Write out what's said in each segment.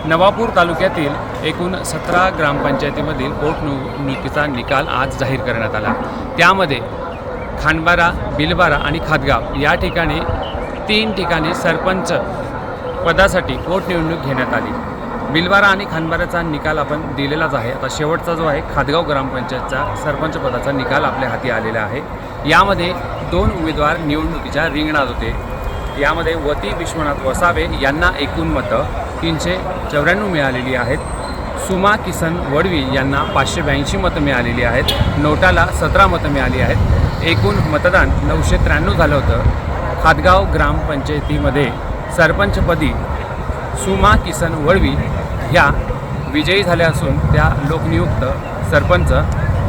नवापूर तालुक्यातील एकूण 17 ग्रामपंचायतीमधील पोटनिवडणुकीचा निकाल आज जाहीर करण्यात आला। त्यामध्ये खांडबारा, बिलबारा आणि खादगाव या ठिकाणी 3 ठिकाणी सरपंच पदासाठी पोटनिवडणूक घेण्यात आली। बिलबारा आणि खांडबाराचा निकाल आपण दिलेलाच आहे। आता शेवटचा जो आहे खादगाव ग्रामपंचायतचा सरपंच पदाचा निकाल आपल्या हाती आलेला आहे। यामध्ये 2 उमेदवार निवडणुकीच्या रिंगणात होते। यामध्ये वती विश्वनाथ वसावे यांना एकूण मतं 394 मिळालेली आहेत। सुमा किसन वडवी यांना 582 मतं मिळालेली आहेत। नोटाला 17 मतं मिळाली आहेत। एकूण मतदान 993 झालं होतं। खादगाव ग्रामपंचायतीमध्ये सरपंचपदी सुमा किसन वडवी ह्या विजयी झाल्या असून त्या लोकनियुक्त सरपंच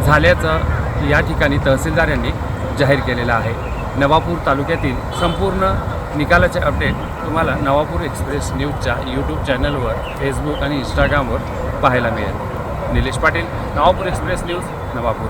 झाल्याचं या ठिकाणी तहसीलदार यांनी जाहीर केलेलं आहे। नवापूर तालुक्यातील संपूर्ण निकालाचे अपडेट तुम्हाला नवापूर एक्सप्रेस न्यूजच्या यूट्यूब चॅनलवर, फेसबुक आणि इंस्टाग्रामवर पाहायला मिळेल। Nilesh Patil, Navapur express news, Navapur.